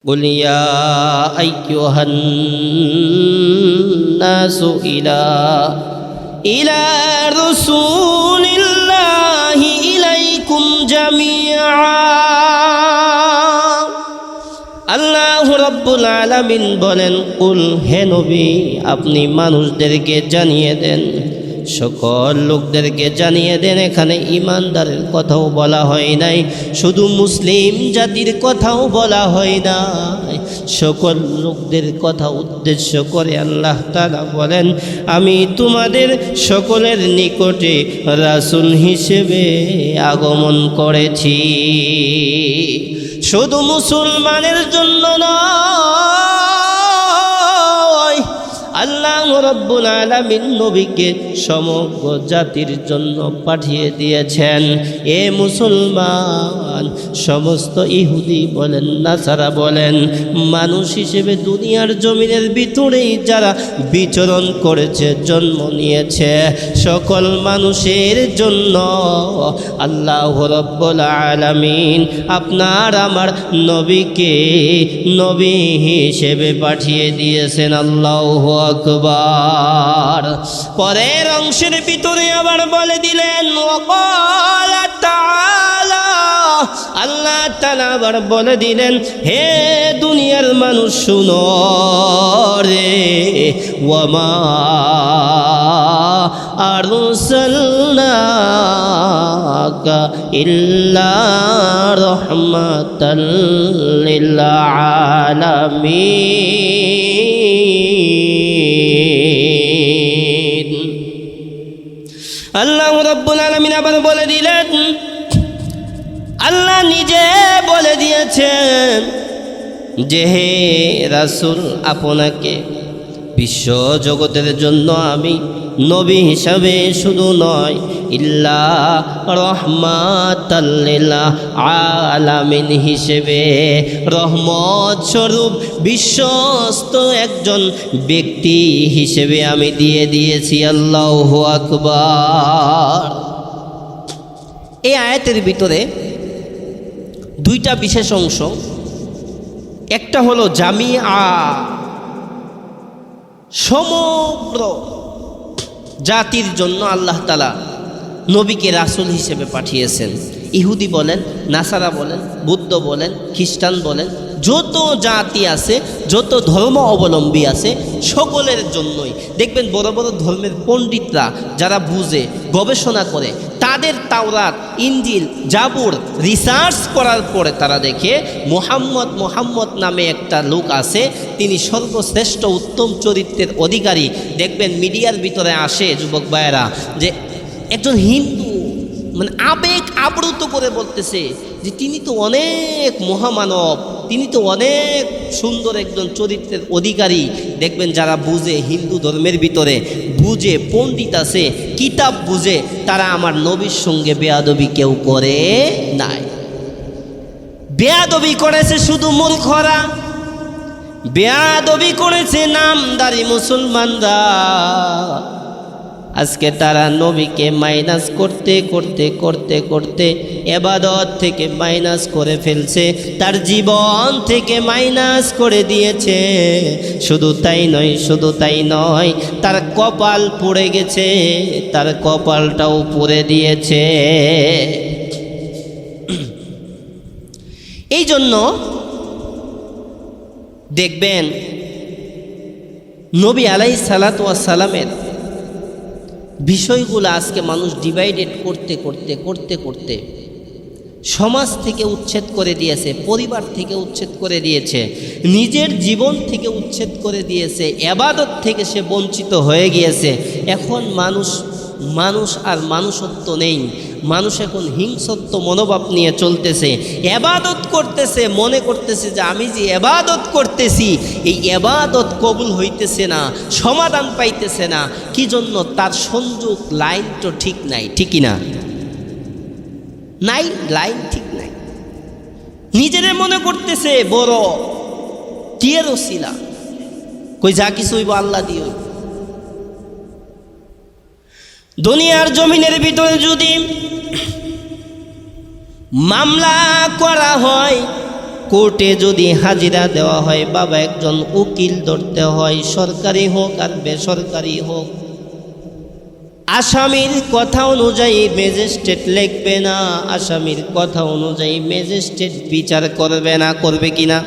قل يا أيها الناس إلى رسول الله إليكم جميعا আল্লাহ রাব্বুল আলামিন বলেন, কুল হে নবী, আপনি মানুষদেরকে জানিয়ে দেন, সকল লোকদেরকে জানিয়ে দেন। এখানে ইমানদারের কথাও বলা হয় নাই, শুধু মুসলিম জাতির কথাও বলা হয় নাই, সকল লোকদের কথা উদ্দেশ্য করে আল্লাহ তাআলা বলেন, আমি তোমাদের সকলের নিকটে রাসূল হিসেবে আগমন করেছি। শুধু মুসলমানের জন্য নয়, আল্লাহ রাব্বুল আলামিন নবীকে সমগ্র জাতির জন্য পাঠিয়ে দিয়েছেন। এ মুসলমান, সমস্ত ইহুদি বলেন, নাসারা বলেন, মানুষ হিসেবে দুনিয়ার জমিনের ভিতরেই যারা বিচরণ করেছে, জন্ম নিয়েছে, সকল মানুষের জন্য আল্লাহ রাব্বুল আলামিন আপনার আমার নবীকে নবী হিসেবে পাঠিয়ে দিয়েছেন। আল্লাহু আকবার। পরের অংশের ভিতরে আবার বলে দিলেন, ওয়াকালা তাআলা, আল্লাহ তাআলা আবার বলে দিলেন, হে দুনিয়ার মানুষ শুনো রে, ওয়ামা আরসালনাকা ইল্লা রাহমাতাল লিল আলামিন। আল্লাহ রাব্বুল আলামিন আবার বলে দিলেন, আল্লাহ নিজে বলে দিয়েছেন যে হে রাসূল, আপনাকে বিশ্ব জগতের জন্য আমি নবী হিসাবে শুধু নয়, ইল্লা রাহমাতাল লিল আলামিন হিসেবে, রহমত স্বরূপ বিশ্বস্ত একজন ব্যক্তি হিসেবে আমি দিয়ে দিয়েছি। আল্লাহু আকবার। এই আয়াতের ভিতরে দুইটা বিশেষ অংশ, একটা হলো জামিআ, সমগ্র জাতির জন্য আল্লাহ তাআলা নবীকে রাসূল হিসেবে পাঠিয়েছেন। ইহুদি বলেন, নাসারা বলেন, বুদ্ধ বলেন, খ্রিস্টান বলেন, যত জাতি আছে, যত ধর্ম অবলম্বী আছে, সকলের জন্যই। দেখবেন বড় বড় ধর্মের পণ্ডিতরা যারা বুঝে, গবেষণা করে, তাদের তাওরাত, ইনজিল, জাবুর রিসার্চ করার পরে তারা দেখে মোহাম্মদ নামে একটা লোক আছে, তিনি সর্বশ্রেষ্ঠ উত্তম চরিত্রের অধিকারী। দেখবেন মিডিয়ার ভিতরে আসে যুবক ভাইয়েরা যে একজন হিন্দু মানে আবেগ আপ্লুত করে বলতেছে যে তিনি তো অনেক মহামানব, তিনি তো অনেক সুন্দর একজন চরিত্রের অধিকারী। দেখবেন যারা বুঝে, হিন্দু ধর্মের ভিতরে বুঝে, পণ্ডিত আছে, কিতাব বুঝে, তারা আমার নবীর সঙ্গে বেয়াদবি কেউ করে নাই। বেয়াদবি করেছে শুধু মূর্খরা, বেয়াদবি করেছে নামদারি মুসলমানরা। আজকে তারা নবীকে মাইনাস করতে করতে করতে করতে ইবাদত থেকে মাইনাস করে ফেলছে, তার জীবন থেকে মাইনাস করে দিয়েছে। শুধু তাই নয়, তার কপাল পুড়ে গেছে, তার কপালটাও পুড়ে দিয়েছে। এই জন্য দেখবেন নবী আলাইহিস সালাতু ওয়াস সালামের বিষয়গুলো আজকে মানুষ ডিভাইডেড করতে করতে করতে করতে সমাজ থেকে উচ্ছেদ করে দিয়েছে, পরিবার থেকে উচ্ছেদ করে দিয়েছে, নিজের জীবন থেকে উচ্ছেদ করে দিয়েছে, ইবাদত থেকে সে বঞ্চিত হয়ে গিয়েছে। এখন মানুষ আর মানুষত্ব নেই, মানুষ এখন হিংসত্ব মনোভাব নিয়ে চলতেছে, ইবাদত করতেছে, মনে করতেছে যে আমি যে ইবাদত করতেছি এই ইবাদত কবুল হইতেছে না, সমাধান পাইতেছে না। কি জন্য? তার সংযোগ লাইন তো ঠিক নাই, ঠিকই না? নাই, লাইন ঠিক নাই। নিজেরে মনে করতেছে বড়, কিয়ের ওসিলা, কই যা কিছু হইব আল্লাহ দিয়ে। দুনিয়ার জমিনের ভিতরে যদি মামলা করা হয়, কোর্টে যদি হাজিরা দেওয়া হয়, বাবা একজন উকিল ধরতে হয়, সরকারি হোক আর বেসরকারি হোক। আসামির কথা অনুযায়ী ম্যাজিস্ট্রেট লিখবে না, আসামির কথা অনুযায়ী ম্যাজিস্ট্রেট বিচার করবে না। করবে কিনা?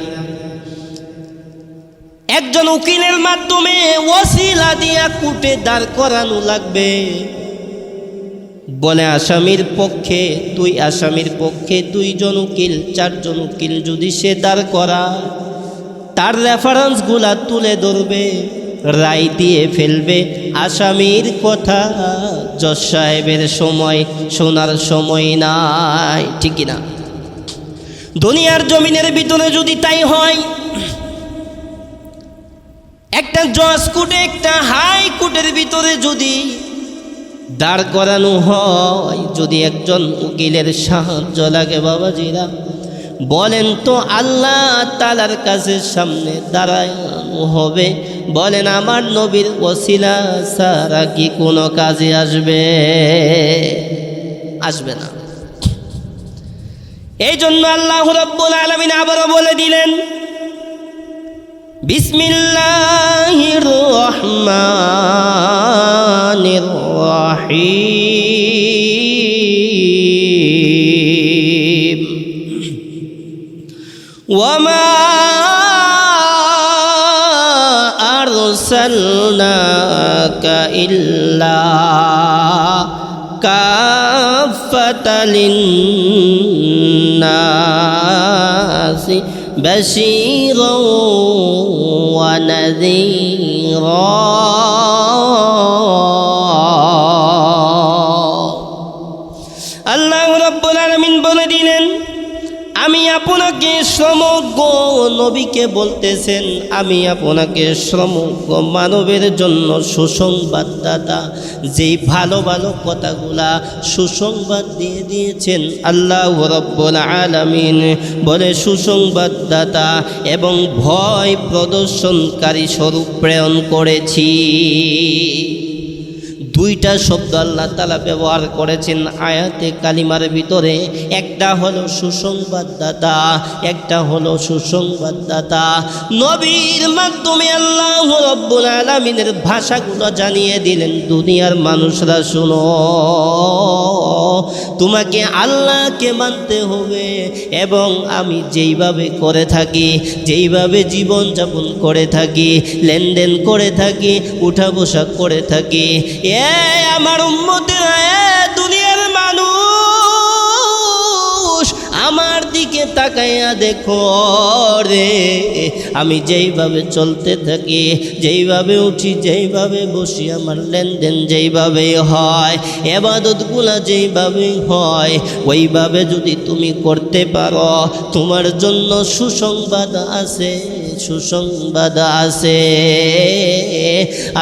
একজন উকিলের মাধ্যমে ওসিলা দিয়া কোর্টে দাঁড় করানো লাগবে। বলে আসামির পক্ষে দুইজন উকিল, চারজন উকিল যদি সে দাঁড় করা, তার রেফারেন্সগুলা তুলে ধরবে, রায় দিয়ে ফেলবে। আসামির কথা জজ সাহেবের সময় শোনার সময় নাই, ঠিক না? দুনিয়ার জমিনের ভিতরে যদি তাই হয়, একটা জজ কোর্টে, একটা হাই কোর্টের ভিতরে যদি দাঁড় করানো হয়, যদি একজন উকিলের সাহায্য লাগে, বাবাজিরা বলেন তো আল্লাহ তাআলার কাছে সামনে দাঁড়ানো হবে, বলেন আমার নবীর ওসিলা ছাড়া কি কোনো কাজে আসবে? আসবে না। এই জন্য আল্লাহ রাব্বুল আলামিন আবারও বলে দিলেন, বিসমিল্লাহির রহমানির রহিম, ওয়ামা আরসালনাকা ইল্লা কাফাতাল লিন্নাসি বাশীরাও ওয়া নাযীরা। আল্লাহ রাব্বুল আলামিন বলে দিলেন, আমি আপনাকে সমগ্র নবীকে বলতেছেন, আমি আপনাকে সমগ্র মানবের জন্য সুসংবাদদাতা। যেই ভালো ভালো কথাগুলা সুসংবাদ দিয়ে দিয়েছেন আল্লাহ রাব্বুল আলামিন, বলে সুসংবাদদাতা এবং ভয় প্রদর্শনকারী স্বরূপ প্রেরণ করেছি। দুইটা শব্দ আল্লাহ তাআলা ব্যবহার করেছেন আয়াতে কালিমার ভিতরে। একটা হলো সুসংবাদদাতা, একটা হলো সুসংবাদদাতা। নবীর মাধ্যমে আল্লাহ রাব্বুল আলামিনের ভাষাগুলো জানিয়ে দিলেন, দুনিয়ার মানুষরা শুনো, তোমাকে আল্লাহকে মানতে হবে এবং আমি যেইভাবে করে থাকি, যেইভাবে জীবনযাপন করে থাকি, লেনদেন করে থাকি, উঠা বসা করে থাকি, আমার উম্মতেরা, দুনিয়ার মানুষ আমার দিকে তাকাইয়া দেখো রে, আমি যেইভাবে চলতে থাকি, যেইভাবে উঠি, যেইভাবে বসি, আমার লেনদেন যেইভাবে হয়, ইবাদতগুলা যেইভাবে হয়, ওইভাবে যদি তুমি করতে পারো, তোমার জন্য সুসংবাদ আছে, সুসংবাদ আছে।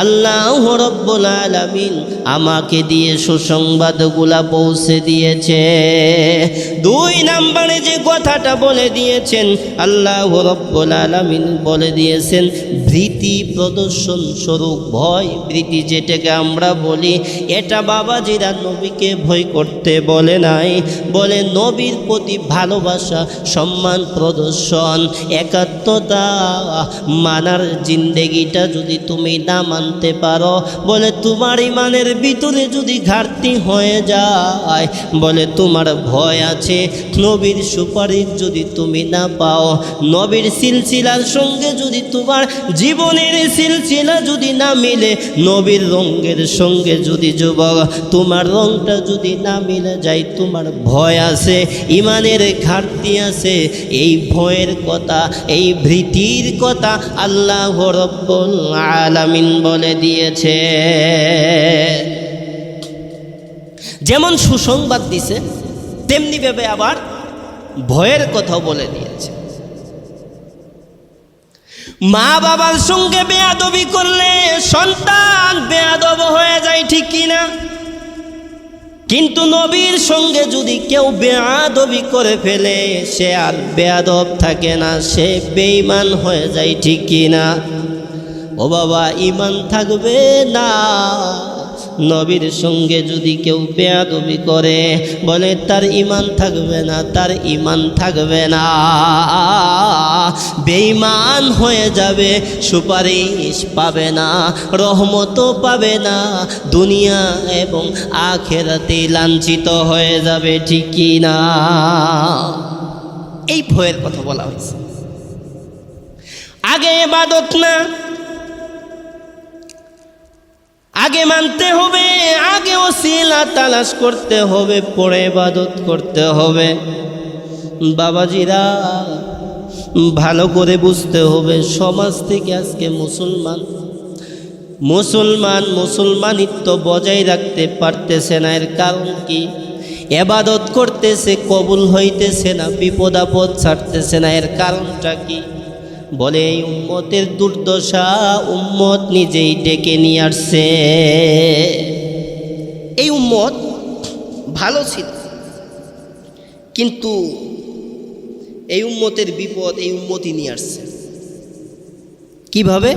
আল্লাহ রাব্বুল আলামিন আমাকে দিয়ে সুসংবাদগুলা পৌঁছে দিয়েছে। দুই নম্বরে যে কথাটা বলে দিয়েছেন, আল্লাহ রাব্বুল আলামিন বলে দিয়েছেন ভীতি প্রদর্শন স্বরূপ ভয়। ভীতি যেটাকে আমরা বলি, এটা বাবাজিরা নবীকে ভয় করতে বলে নাই, বলে নবীর প্রতি ভালোবাসা, সম্মান প্রদর্শন, একাত্মতা মানার জিন্দেগিটা যদি তুমি না মানতে পারো, বলে তোমার ইমানের ভিতরে যদি ঘাটতি হয়ে যায়, বলে তোমার ভয় আছে। নবীর সুপারিশ যদি তুমি না পাও, নবীর সিলসিলার সঙ্গে যদি তোমার জীবনের সিলসিলা যদি না মিলে, নবীর রঙের সঙ্গে যদি যুবক তোমার রঙটা যদি না মিলে যায়, তোমার ভয় আছে, ইমানের ঘাটতি আছে। এই ভয়ের কথা, এই ভীতির কথা আল্লাহ রাব্বুল আলামিন বলে দিয়েছে। যেমন সুসংবাদ দিছে, তেমনি ভাবে আবার ভয়ের কথাও বলে দিয়েছে। মা বাবার সঙ্গে বেয়াদবি করলে সন্তান বেয়াদব হয়ে যায়, ঠিক কিনা? কিন্তু নবীর সঙ্গে যদি কেউ বেয়াদবি করে ফেলে, সে আর বেয়াদব থাকে না, সে বেঈমান হয়ে যায়, ঠিক কিনা? ও বাবা, ঈমান থাকবে না, নবীর সঙ্গে যদি কেউ বেয়াদবি করে, বলে তার ঈমান থাকবে না, তার ঈমান থাকবে না, বেঈমান হয়ে যাবে, সুপারিশ পাবে না, রহমতও পাবে না, দুনিয়া এবং আখিরাতে লাঞ্ছিত হয়ে যাবে, ঠিক কি না? এই ভয়ের কথা বলা হয়েছে। আগে ইবাদত না, আগে মানতে হবে, আগে ওসিলা তালাশ করতে হবে, পরে ইবাদত করতে হবে। বাবাজিরা ভালো করে বুঝতে হবে, সমাজ থেকে আজকে মুসলমানিত্ব বজায় রাখতে পারতেছে না। এর কারণ কি? ইবাদত করতেছে, কবুল হইতেছে না, বিপদ আপদ ছাড়তেছে না। এর কারণটা কি? বলে এই উম্মতের দুর্দশা উম্মত নিজেই ডেকে নিয়ে আসছে। এই উম্মত ভালো ছিল, কিন্তু এই উম্মতের বিপদ এই উম্মতই নিয়ে আসছে। কিভাবে?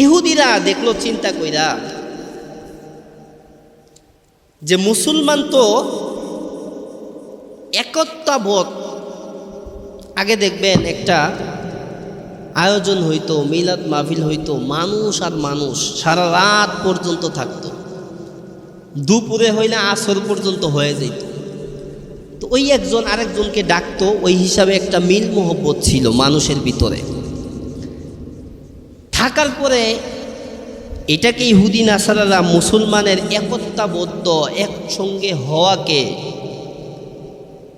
ইহুদিরা দেখলো চিন্তা কইরা যে মুসলমান তো একতাবোধ। আগে দেখবেন একটা আয়োজন হইতো, মিলাদ মাহফিল হইতো, মানুষ আর মানুষ সারা রাত পর্যন্ত থাকতো, দুপুরে হইলে আসর পর্যন্ত হয়ে যেত। তো ওই একজন আরেকজনকে ডাকতো, ওই হিসাবে একটা মিল মোহব্বত ছিল মানুষের ভিতরে। থাকার পরে এটাকে ইহুদি নাসারারা মুসলমানের একতাবদ্ধ একসঙ্গে হওয়াকে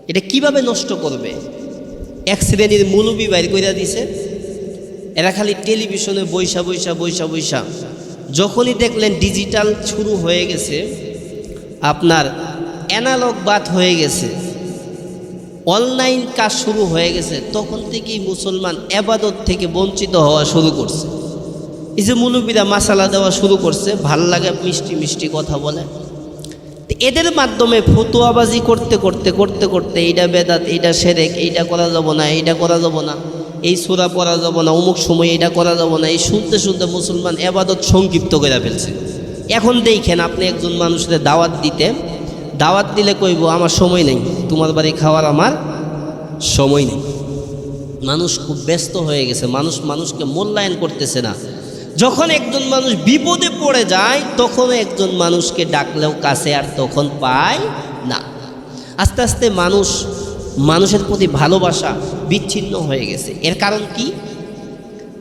এটা কিভাবে নষ্ট করবে, এক শ্রেণীর মৌলবি বাইর কইরা দিছে। এরা খালি টেলিভিশনে বৈশা যখনই দেখলেন ডিজিটাল শুরু হয়ে গেছে, আপনার অ্যানালগ বাদ হয়ে গেছে, অনলাইন কাজ শুরু হয়ে গেছে, তখন থেকেই মুসলমান ইবাদত থেকে বঞ্চিত হওয়া শুরু করছে। এই যে মুলুবিরা মাসালা দেওয়া শুরু করছে, ভাল লাগে মিষ্টি মিষ্টি কথা বলে, এদের মাধ্যমে ফতুয়াবাজি করতে করতে এইটা বেদাত, এইটা শিরক, এইটা করা যাব না, এইটা করা যাব না, এই সূরা পড়া যাব না, অমুক সময় এইটা করা যাব না, এই শুনতে মুসলমান ইবাদত সংক্ষিপ্ত করে ফেলছে। এখন দেখেন আপনি একজন মানুষের দাওয়াত দিলে কইব আমার সময় নেই, তোমার বাড়ি খাওয়ার আমার সময় নেই। মানুষ খুব ব্যস্ত হয়ে গেছে, মানুষকে মূল্যায়ন করতেছে না। যখন একজন মানুষ বিপদে পড়ে যায়, তখন একজন মানুষকে ডাকলেও কাছে আর তখন পায় না। আস্তে আস্তে মানুষের প্রতি ভালোবাসা বিচ্ছিন্ন হয়ে গেছে। এর কারণ কি?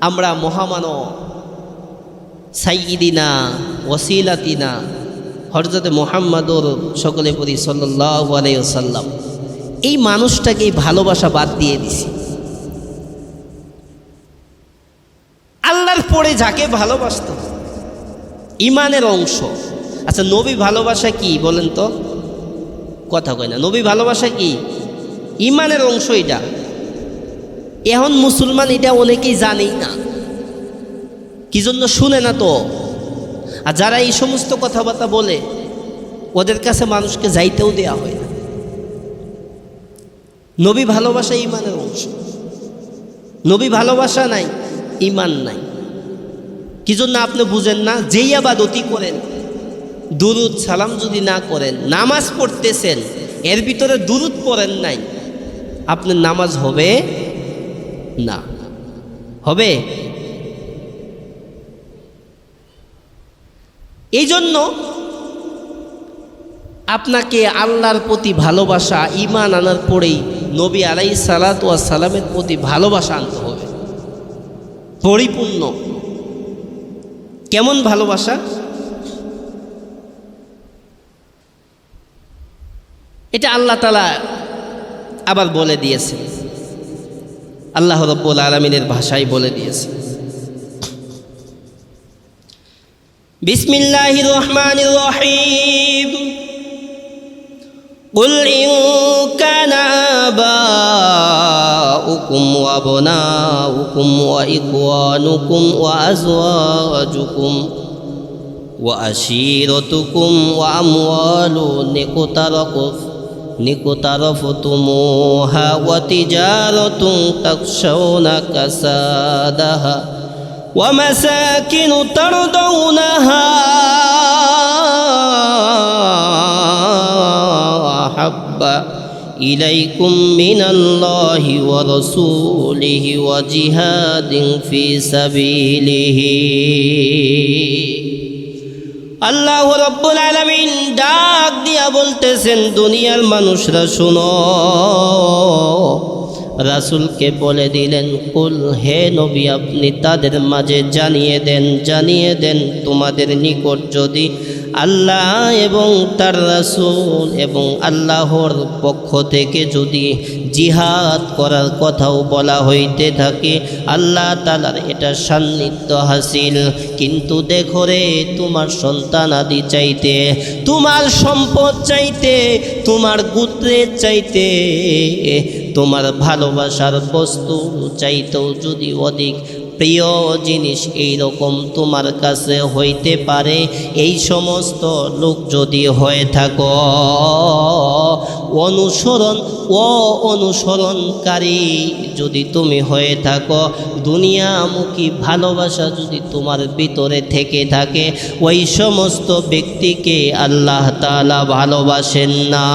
আমরা মহামানব সাইয়্যিদিনা ওয়াসিলাতিনা হযরতে মুহাম্মদুর সকলে পড়ি সাল্লাল্লাহু আলাইহি ওয়াসাল্লাম, এই মানুষটাকে ভালোবাসা বাদ দিয়ে দিছি। আল্লাহর পরে যাকে ভালোবাসত, ইমানের অংশ। আচ্ছা, নবী ভালোবাসা কি বলেন তো? কথা কয় না। নবী ভালোবাসা কি? ইমানের অংশ। এটা এখন মুসলমান এটা অনেকেই জানেই না, কি জন্য শুনে না তো। আর যারা এই সমস্ত কথাবার্তা বলে, ওদের কাছে মানুষকে যাইতেও দেয়া হয় না। নবী ভালোবাসা ইমানের অংশ। নবী ভালোবাসা নাই, ইমান নাই। কি জন্য আপনি বুঝেন না? যেই ইবাদতই করেন, দুরুদ সালাম যদি না করেন, নামাজ পড়তেছেন, এর ভিতরে দুরুদ পড়েন নাই, আপনার নামাজ হবে না। হবে? এই জন্য আপনাকে আল্লাহর প্রতি ভালোবাসা, ঈমান আনার পরেই নবী আলাইহিস সালাতু ওয়াস সালামের প্রতি ভালোবাসা আনতে হবে পরিপূর্ণ। কেমন ভালোবাসা? এটা আল্লাহ তাআলা আবার বলে দিয়েছে, আল্লাহ রাব্বুল আলামিনের ভাষায় বলে দিয়েছে। বিসমিল্লাহির রহমানির রহিম। قل إن كان آباؤكم وأبناؤكم وإخوانكم وأزواجكم وعشيرتكم وأموال اقترفتموها وتجارة تخشون كسادها ومساكن ترضونها أحب إليكم من الله ورسوله وجهاد في سبيله আল্লাহ রাব্বুল আলামিন ডাক দিয়া বলতেছেন, দুনিয়ার মানুষরা শুনো। রাসূলকে বলে দিলেন, কুল, হে নবী আপনি তাদের মাঝে জানিয়ে দেন তোমাদের নিকট যদি আল্লাহ এবং তার রাসূল এবং আল্লাহর পক্ষ থেকে যদি জিহাদ করার কথাও বলা হইতে থাকে, আল্লাহ তাআলার এটা সান্নিধ্য হাসিল। কিন্তু দেখো রে, তোমার সন্তান আদি চাইতে, তোমার সম্পদ চাইতে, তোমার গোত্রের চাইতে, তোমার ভালোবাসার বস্তু চাইতেও যদি অধিক প্রিয় জিনিস এই রকম তোমার কাছে হইতে পারে, এই সমস্ত লোক যদি হয়ে থাকো, অনুসরণকারী যদি তুমি হয়ে থাকো, দুনিয়ামুখী ভালোবাসা যদি তোমার ভিতরে থেকে থাকে, ওই সমস্ত ব্যক্তিকে আল্লাহ তাআলা ভালোবাসেন না।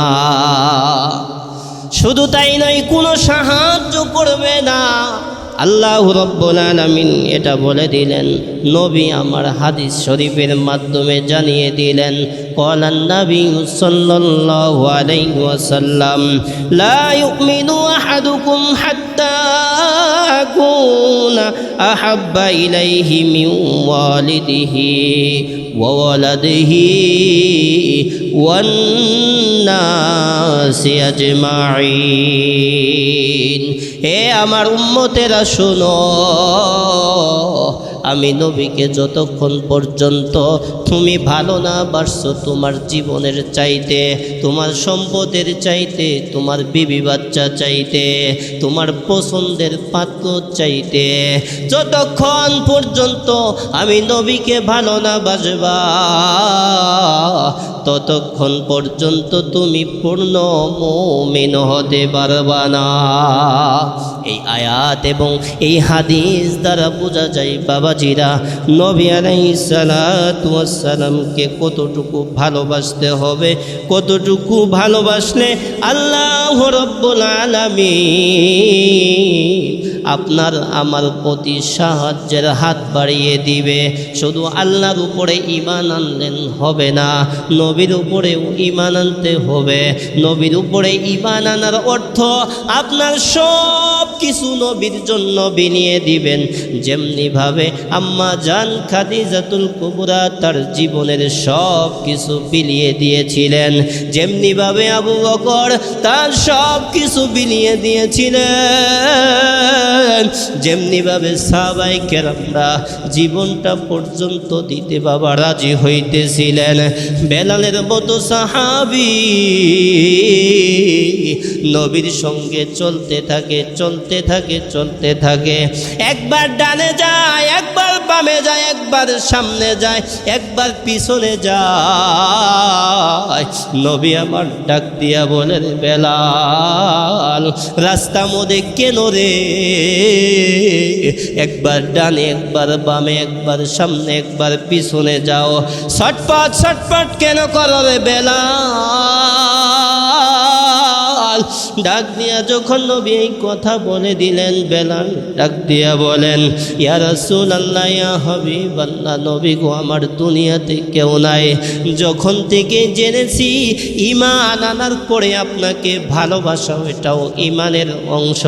শুধু তাই নয়, কোনো সাহায্য করবে না। আল্লাহ রাব্বুল আলামিন এটা বলে দিলেন, নবী আমার হাদিস শরীফের মাধ্যমে জানিয়ে দিলেন, ক্বালান নবী সাল্লাল্লাহু আলাইহি ওয়াসাল্লাম, লা ইউমিনু আহাদুকুম হাত্তা আকুনা আহাব্বা ইলাইহি মিন ওয়ালিদিহি ওয়া ওয়ালাদিহি ওয়ান নাসি আজমাইন। হে আমার উম্মতেরা শোনো, আমি নবীকে যতক্ষণ পর্যন্ত তুমি ভালো না বাসছো, তোমার জীবনের চাইতে, তোমার সম্পদের চাইতে, তোমার বিবি বাচ্চা চাইতে, তোমার পছন্দের পাত্র চাইতে, যতক্ষণ পর্যন্ত আমি নবীকে ভালো না বাসবা, ততক্ষণ পর্যন্ত তুমি পূর্ণ মুমিন হতে পারবা না। এই আয়াত এবং এই হাদিস দ্বারা বোঝা যায় বাবাজিরা, নবী আলাইহিস সালাতু ওয়াস সালামকে কতটুকু ভালোবাসতে হবে, কতটুকু ভালোবাসলে আল্লাহ রাব্বুল আলামিন আপনার আমার প্রতি সাহায্যের হাত বাড়িয়ে দিবে। শুধু আল্লাহর উপরে ঈমান আনলেন হবে না, নবীর উপরেও ঈমান আনতে হবে। নবীর উপরে ঈমান আনার অর্থ আপনার সব কিছু নবীর জন্য বিলিয়ে দিবেন। যেমনিভাবে আম্মা জান খাদিজাতুল কুবরা তার জীবনের সব কিছু বিলিয়ে দিয়েছিলেন, যেমনিভাবে আবু বকর তার সব কিছু বিলিয়ে দিয়েছিলেন, যেমনিভাবে সাহাবায়ে কেরামরা জীবনটা পর্যন্ত দিতে বাবা রাজি হইতেছিলেন। বেলালের মতো সাহাবী নবীর সঙ্গে চলতে থাকে, একবার ডানে যায়, একবার বামে যায়, একবার সামনে যায়, একবার পিছনে যায়। নবী আমার ডাক দিয়া বলেন, বেলাল রাস্তা মধ্যে কেন রে? একবার ডানে, একবার বামে, একবার সামনে, একবার পিছনে যাও, ছটপট কেন করো রে বেলাল? ডাক দিয়া যখন নবী এই কথা বলে দিলেন, বেলাল ডাক দিয়া বলেন, ইয়া রাসূলুল্লাহ, ইয়া হাবিবাল্লাহ, নবী গো আমার দুনিয়াতে কেউ নাই। যখন থেকে জেনেছি ঈমান আনার পরে আপনাকে ভালোবাসা, এটাও ঈমানের অংশ।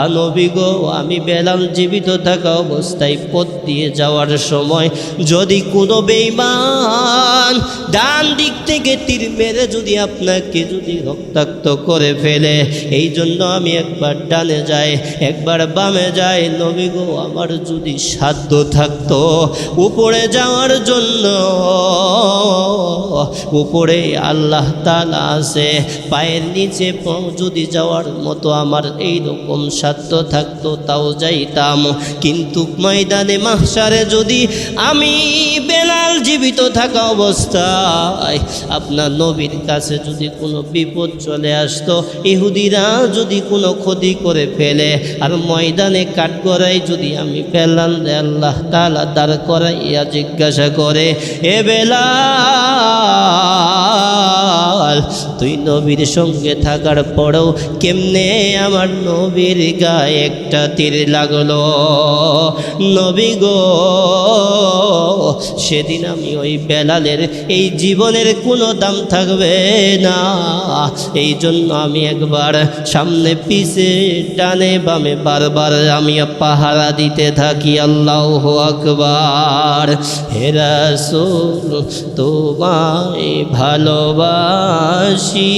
আর নবী গো, আমি বেলাল জীবিত থাকা অবস্থায় পথ দিয়ে যাওয়ার সময় যদি কোনো বেঈমান ডান দিক থেকে তীর মেরে যদি আপনাকে যদি রক্তাক্ত করে ফেলে, এই জন্য আমি একবার ডানে যাই, একবার বামে যাই। নবী গো, আমার যদি সাধ্য থাকতো উপরে যাওয়ার জন্য, উপরে আল্লাহ তাআলা আছে, পায়ের নিচে যদি যাওয়ার মতো আমার এই রকম সাধ্য থাকতো তাও যাইতাম। কিন্তু ময়দানে মাহশারে যদি আমি বেলাল জীবিত থাকা অবস্থায় আপনার নবীর কাছে যদি কোনো বিপদ চলে আসতো, ইহুদিরা যদি কোনো ক্ষতি করে ফেলে আর ময়দানে কাঠগড়ায় যদি আমি পেলাম রে আল্লাহ তাআলা দাঁড় করাইয়া জিজ্ঞাসা করে, এ বেলাল তুই নবীর সঙ্গে থাকার পরেও কেমনে আমার নবীর গায়ে একটা তীর লাগলো? নবী গো, সেদিন আমি ওই বেলালের এই জীবনের কোনো দাম থাকবে না। এই জন্য আমি একবার সামনে পিছে ডানে বামে বারবার আমি পাহারা দিতে থাকি। আল্লাহু আকবার। হে রাসূল তোমায় ভালোবাসি,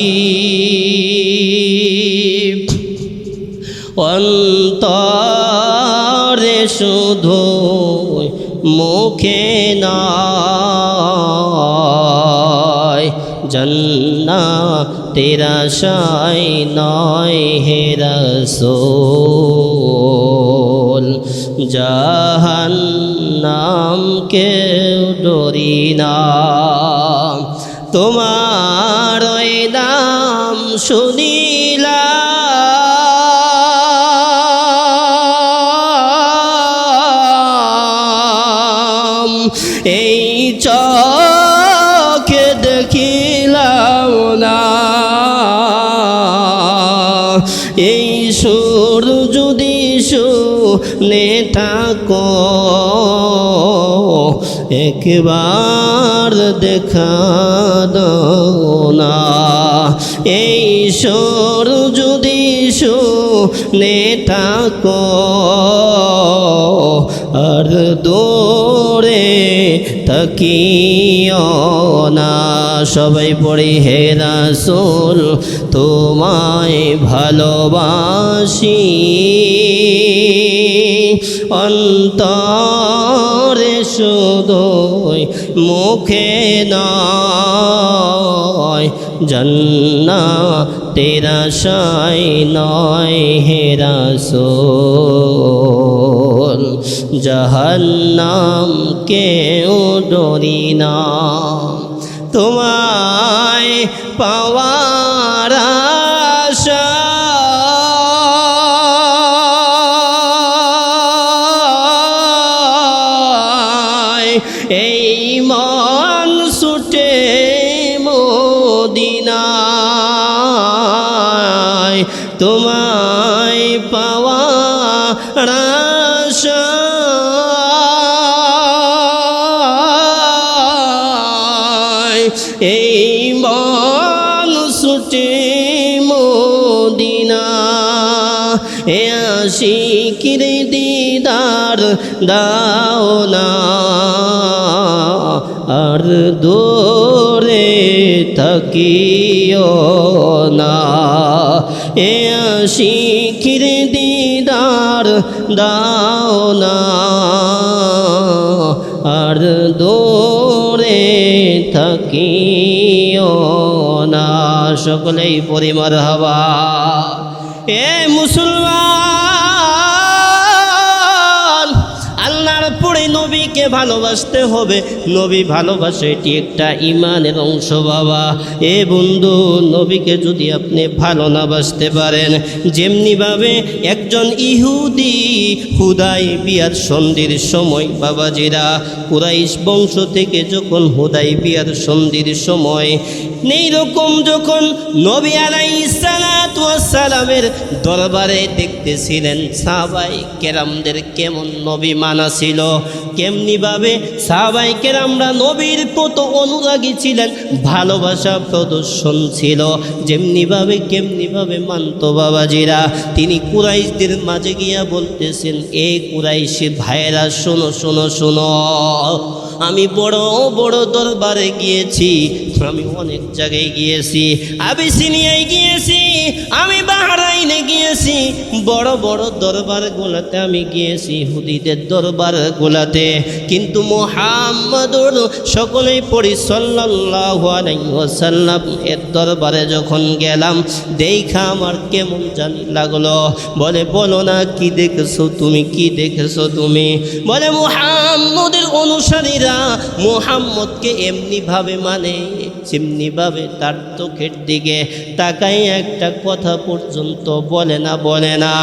অন্তরে শুধু মুখে নয়, জান্নাতের আশায় নয় হে রাসূল, জাহান্নাম কেউ ডরি না। তোমার ওই নাম শুনিলাম, এই চোখে দেখিলাম না, এই সুর যদি শুনে থাকো একবার দেখা দাও না, এই সুর যদি শুনে থাকো আর দূরে তাকিও না। সবাই পড়ি, হে রাসূল তোমায় ভালোবাসি, অন্তরে শুধুই মুখে নয়, জান্নাতের আশায় নয় হে রাসূল, জাহান্নাম কেউ ডরি না। তোমায় পাওয়ার আশায় এই মন ছুটে মদিনায়, তোমায় পাওয়ার আশায় এই মন ছুটে মদিনা। এ আশিকির দিদার দাও না আর দূরে থাকিও না, এ আশিকির দিদার দাও না আর দূরে থাকিও না। সকলেই পড়ি মারহাবা। এ মুসলমান, আল্লাহর পরে নবীকে ভালোবাসতে হবে। নবী ভালোবাসে, এটি একটা ইমানের অংশ বাবা। এ বন্ধু, নবীকে যদি আপনি ভালো না বাসতে পারেন, যেমনিভাবে একজন ইহুদি হুদাইবিয়ার সন্ধির সময় বাবাজিরা কুরাইশ বংশ থেকে যখন হুদাইবিয়ার সন্ধির সময় এইরকম যখন নবী আলাইহিস সালাতু ওয়াস সালামের দরবারে দেখতেছিলেন সাহাবাই কেরামদের কেমন নবী মানা ছিল, কেমনিভাবে সাহাবাই কেরামরা নবীর প্রতি অনুরাগী ছিলেন, ভালোবাসা প্রদর্শন ছিল, যেমনিভাবে কেমনিভাবে মানত বাবাজিরা। তিনি কুরাইশদের মাঝে গিয়া বলতেছেন, এ কুরাইশি ভাইয়েরা শোনো শোনো শোনো, আমি বড় বড় দরবারে গিয়েছি, আমি অনেক জায়গায় গিয়েছি, আবিসিনিয়ায় গিয়েছি, আমি বাহরাইনে গিয়েছি, বড় বড় দরবারগুলোতে আমি গিয়েছি, ইহুদিদের দরবারগুলোতে, কিন্তু মুহাম্মদুর সকলেই পড়ি সাল্লাল্লাহু আলাইহি ওয়াসাল্লাম এর দরবারে যখন গেলাম, দেখা আমার কেমন জানি লাগলো। বলে, বলো না কি দেখেছো তুমি, কি দেখেছো তুমি? বলে, মুহাম্মদের অনুসারীরা মুহাম্মদকে এমনি ভাবে মানে যেমনিভাবে তার চোখের দিকে তাকাই একটা কথা পর্যন্ত বলে না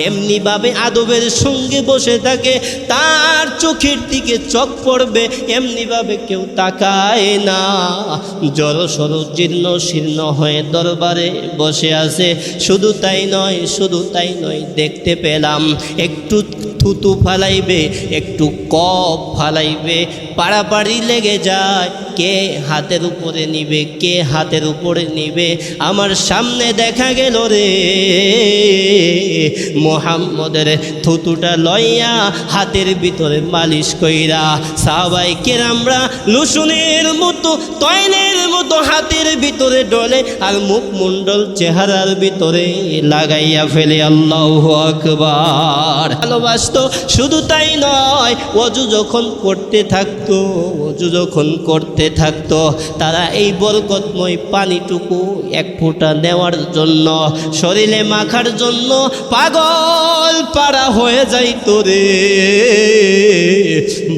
এমনিভাবে আদবের সঙ্গে বসে থাকে, তার চোখের দিকে চোখ পড়বে এমনিভাবে কেউ তাকায় না। জড়সড় জীর্ণ শীর্ণ হয়ে দরবারে বসে আছে। শুধু তাই নয়, দেখতে পেলাম একটু থুতু ফালাইবে, একটু কপ ফালাইবে, পাড়াপাড়ি লেগে যায়, কে হাতের উপরে নিবে। আমার সামনে দেখা গেল রে মোহাম্মদের থুতুটা লইয়া হাতের ভিতরে মালিশ কইরা সাহাবায়ে কেরামরা লুসুনের মতো তয়লের মতো হাতের ভিতরে ডলে আর মুখমণ্ডল চেহারার ভিতরে লাগাইয়া ফেলে। আল্লাহু আকবার। ভালোবাসতো। শুধু তাই নয়, ওযু যখন করতে থাকতো তারা এই বরকতময় পানিটুকু এক ফোঁটা নেওয়ার জন্য, শরীরে মাখার জন্য পাগল পাড়া হয়ে যাইতো রে।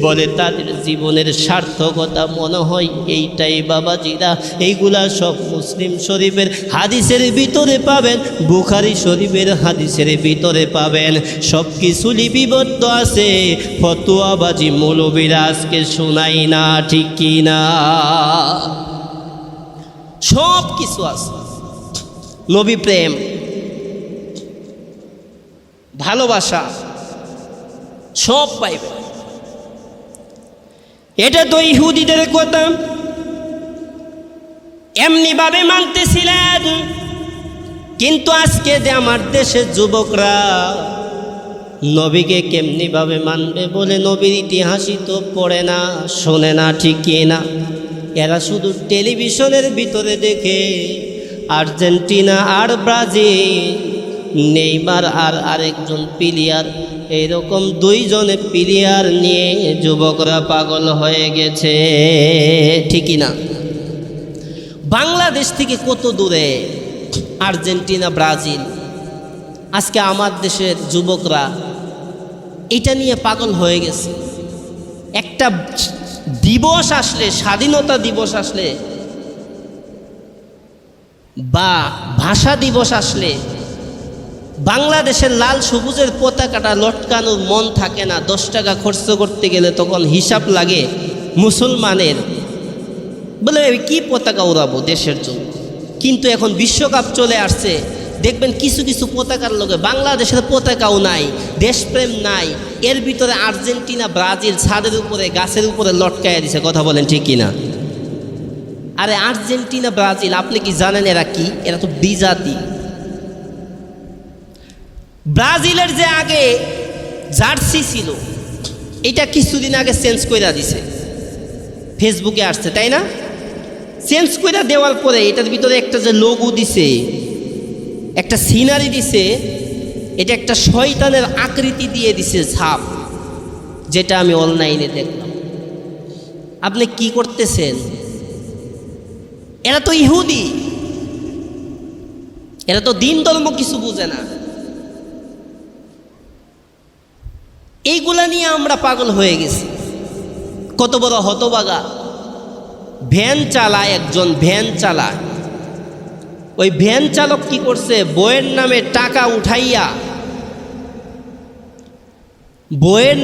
বলে তাদের জীবনের সার্থকতা মনে হয় এইটাই বাবাজিরা। এইগুলা সব মুসলিম শরীফের হাদিসের ভিতরে পাবেন, বুখারী শরীফের হাদিসের ভিতরে পাবেন। সব কিছু লিপিবদ্ধ আছে। ফতোয়াবাজি মৌলবীরা আজকে শোনাই না, ঠিক কি না? সব কিছু আছে। নবী প্রেম, ভালোবাসা সব পাইবে। এটা তো ইহুদিদের কথা, এমনিভাবে মানতেছিলেন। কিন্তু আজকে যে আমার দেশের যুবকরা নবীকে কেমনিভাবে মানবে বলে নবীর ইতিহাসই তো পড়ে না, শোনে না, ঠিক কি না? এরা শুধু টেলিভিশনের ভিতরে দেখে আর্জেন্টিনা আর ব্রাজিল, নেইমার আর আরেকজন প্লেয়ার, এইরকম দুইজনে প্লেয়ার নিয়ে যুবকরা পাগল হয়ে গেছে, ঠিকই না? বাংলাদেশ থেকে কত দূরে আর্জেন্টিনা ব্রাজিল, আজকে আমার দেশের যুবকরা এটা নিয়ে পাগল হয়ে গেছে। একটা দিবস আসলে, স্বাধীনতা দিবস আসলে বা ভাষা দিবস আসলে বাংলাদেশের লাল সবুজের পতাকাটা লটকানোর মন থাকে না। 10 টাকা খরচ করতে গেলে তখন হিসাব লাগে মুসলমানের, বলে কি পতাকা উড়াবো দেশের জন্য। কিন্তু এখন বিশ্বকাপ চলে আসছে, দেখবেন কিছু কিছু পতাকার লগে বাংলাদেশের পতাকাও নাই, দেশপ্রেম নাই। এর ভিতরে আর্জেন্টিনা ব্রাজিল ছাদের উপরে গাছের উপরে লটকাইয়া দিছে। কথা বলেন ঠিক কিনা? আরে আর্জেন্টিনা ব্রাজিল আপনি কি জানেন এরা কি? এরা তো বিজাতি। ব্রাজিলের যে আগে জার্সি ছিল এটা কিছুদিন আগে চেঞ্জ করে দিছে, ফেসবুকে আসছে, তাই না? চেঞ্জ করে দেওয়ার পরে এটার ভিতরে একটা যে লোগো দিছে, একটা সিনারি দিছে, এটা একটা শয়তানের আকৃতি দিয়ে দিছে ছাপ, যেটা আমি অনলাইনে দেখলাম। আপনি কি করতেছেন? এরা তো ইহুদি, এরা তো দিন ধর্ম কিছু বুঝে না। এইগুলা নিয়ে আমরা পাগল হয়ে গেছি। কত বড় হতবাগা! ভ্যান চালায়, একজন ভ্যান চালায়। ওই ভ্যান চালক কি করছে? বইয়ের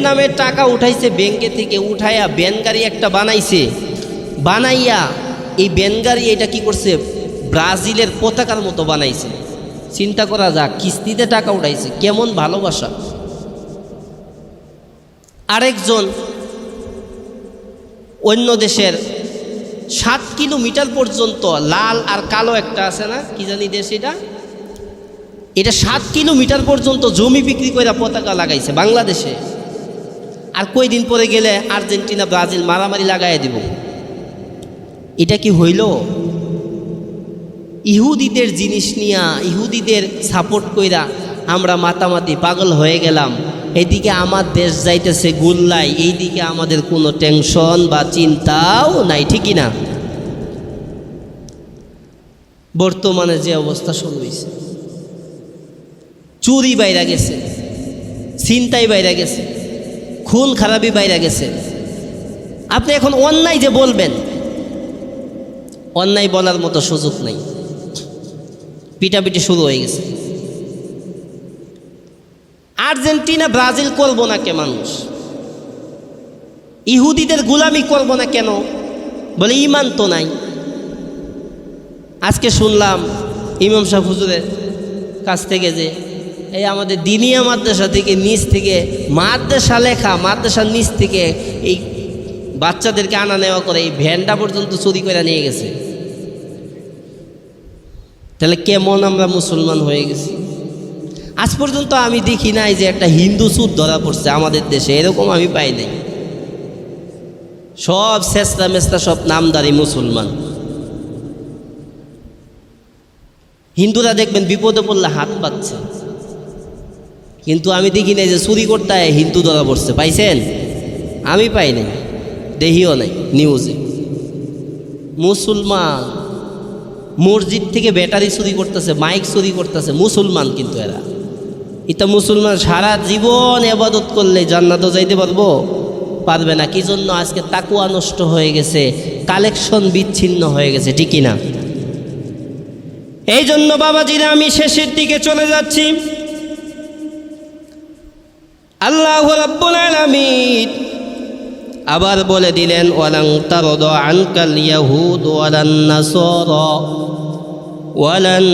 নামে টাকা উঠাইছে ব্যাংকে থেকে, উঠাইয়া ভ্যান গাড়ি একটা বানাইয়া এই ভ্যান গাড়ি এটা কি করছে? ব্রাজিলের পতাকার মতো বানাইছে। চিন্তা করা যাক, কিস্তিতে টাকা উঠাইছে, কেমন ভালোবাসা! আরেকজন অন্য দেশের 7 কিলোমিটার পর্যন্ত লাল আর কালো একটা আছে না, কি জানি দেশ এটা 7 কিলোমিটার পর্যন্ত জমি বিক্রি করে পতাকা লাগাইছে বাংলাদেশে। আর কয়দিন পরে গেলে আর্জেন্টিনা ব্রাজিল মারামারি লাগাইয়া দিব। এটা কি হইল? ইহুদিদের জিনিস নিয়া, ইহুদিদের সাপোর্ট কইরা আমরা মাতামাতি পাগল হয়ে গেলাম। এইদিকে আমার দেশ যাইতেছে গুল্লাই, এইদিকে আমাদের কোনো টেনশন বা চিন্তাও নাই, ঠিকই না? বর্তমানে যে অবস্থা শুরু হয়েছে, চুরি বাইরা গেছে, ছিনতাই বাইরা গেছে, খুন খারাপি বাইরা গেছে। আপনি এখন অন্যায় যে বলবেন, অন্যায় বলার মতো সুযোগ নেই, পিটাপিটি শুরু হয়ে গেছে। আর্জেন্টিনা ব্রাজিল করবো না কে মানুষ? ইহুদিদের গোলামি করবো না কেন? বলে ইমান তো নাই। আজকে শুনলাম ইমাম সাহেব হুজুরের কাছ থেকে যে এই আমাদের দিনিয়া মাদ্রাসা থেকে নিচ থেকে মাদ্রাসা লেখা, মাদ্রাসার নিচ থেকে এই বাচ্চাদেরকে আনা নেওয়া করে এই ভ্যানটা পর্যন্ত চুরি করে নিয়ে গেছে। তাহলে কেমন আমরা মুসলমান হয়ে গেছি? আজ পর্যন্ত আমি দেখি নাই যে একটা হিন্দু চুর ধরা পড়ছে আমাদের দেশে, এরকম আমি পাই নাই। সব চেষ্টা মেস্তা সব নামদারি মুসলমান। হিন্দুরা দেখবেন বিপদে পড়লে হাত পাচ্ছে, কিন্তু আমি দেখি নাই যে চুরি করতে হিন্দু ধরা পড়ছে। পাইছেন? আমি পাই নাই, দেখিও নাই নিউজে। মুসলমান মসজিদ থেকে ব্যাটারি চুরি করতেছে, মাইক চুরি করতেছে, মুসলমান কিন্তু এরা। এটা মুসলমান সারা জীবন ইবাদত করলে জান্নাতও যাইতে পারবো? পারবে না। কি জন্য? আজকে তাকওয়া নষ্ট হয়ে গেছে, কালেকশন বিচ্ছিন্ন হয়ে গেছে, ঠিক না? এই জন্য বাবাজিরা আমি শেষের দিকে চলে যাচ্ছি। আল্লাহ রাব্বুল আলামিন আবার বলে দিলেন, ওয়ালান তারদা আনকাল ইয়াহুদ ওয়ালান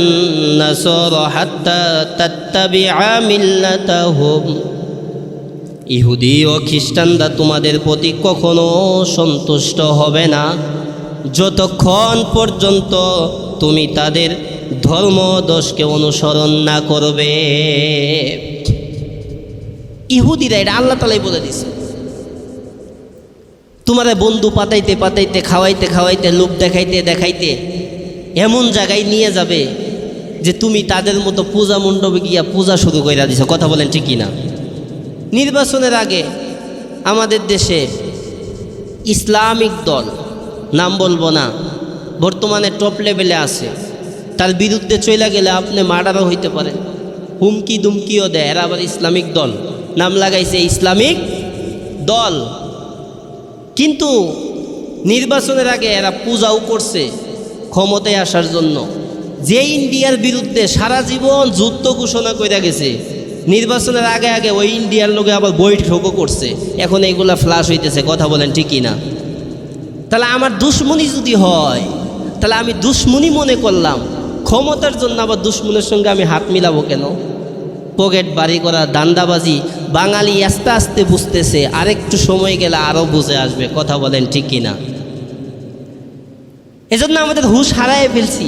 নাসারা হাত্তা তাত্তাবিআ মিল্লাতাহুম। ইহুদি ও খ্রিস্টানরা তোমাদের প্রতি কখনো সন্তুষ্ট হবে না যতক্ষণ পর্যন্ত তুমি তাদের ধর্মদোষকে অনুসরণ না করবে। ইহুদিরা, এটা আল্লাহ তাআলাই বলে দিছে, তোমারে বন্ধু পাতাইতে পাতাইতে, খাওয়াইতে খাওয়াইতে, লোভ দেখাইতে দেখাইতে এমন জায়গায় নিয়ে যাবে যে তুমি তাদের মতো পূজা মণ্ডপে গিয়া পূজা শুরু করে দিছো। কথা বলেন ঠিক কিনা? নির্বাচনের আগে আমাদের দেশে ইসলামিক দল, নাম বলবো না, বর্তমানে টপ লেভেলে আছে, তার বিরুদ্ধে চলে গেলে আপনি মার্ডারও হইতে পারেন, হুমকি দুমকিও দেয়। এরা আবার ইসলামিক দল, নাম লাগাইছে ইসলামিক দল। কিন্তু নির্বাচনের আগে এরা পূজাও করছে ক্ষমতায় আসার জন্য। যে ইন্ডিয়ার বিরুদ্ধে সারা জীবন যুদ্ধ ঘোষণা করে গেছে, নির্বাচনের আগে আগে ওই ইন্ডিয়ার লোকে আবার বৈঠকও করছে। এখন এইগুলা ফ্লাশ হইতেছে। কথা বলেন ঠিক কিনা? তাহলে আমার দুশ্মনী যদি হয়, তাহলে আমি দুশ্মনী মনে করলাম, ক্ষমতার জন্য আবার দুশ্মনের সঙ্গে আমি হাত মিলাবো কেন? পকেট বাড়ি করা দান্দাবাজি বাঙালি আস্তে আস্তে বুঝতেছে, আরেকটু সময় গেলে আরও বুঝে আসবে। কথা বলেন ঠিক কিনা? এজন্য আমাদের হুঁশ হারায় ফেলছি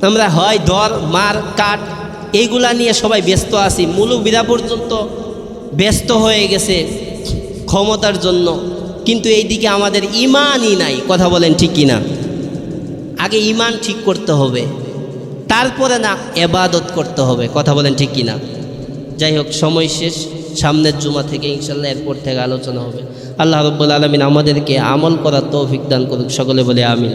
আমরা। হয় ধর মার কাট এইগুলা নিয়ে সবাই ব্যস্ত আছি, মুলুবিরা পর্যন্ত ব্যস্ত হয়ে গেছে ক্ষমতার জন্য, কিন্তু এইদিকে আমাদের ইমানই নাই। কথা বলেন ঠিক কিনা? আগে ইমান ঠিক করতে হবে, তারপরে না ইবাদত করতে হবে। কথা বলেন ঠিক কিনা? যাই হোক, সময় শেষ, সামনের জুমা থেকে ইনশাল্লাহ এরপর থেকে আলোচনা হবে। আল্লাহ রাব্বুল আলামিন আমাদেরকে আমল করার তৌফিক দান করুক। সকলে বলে আমিন।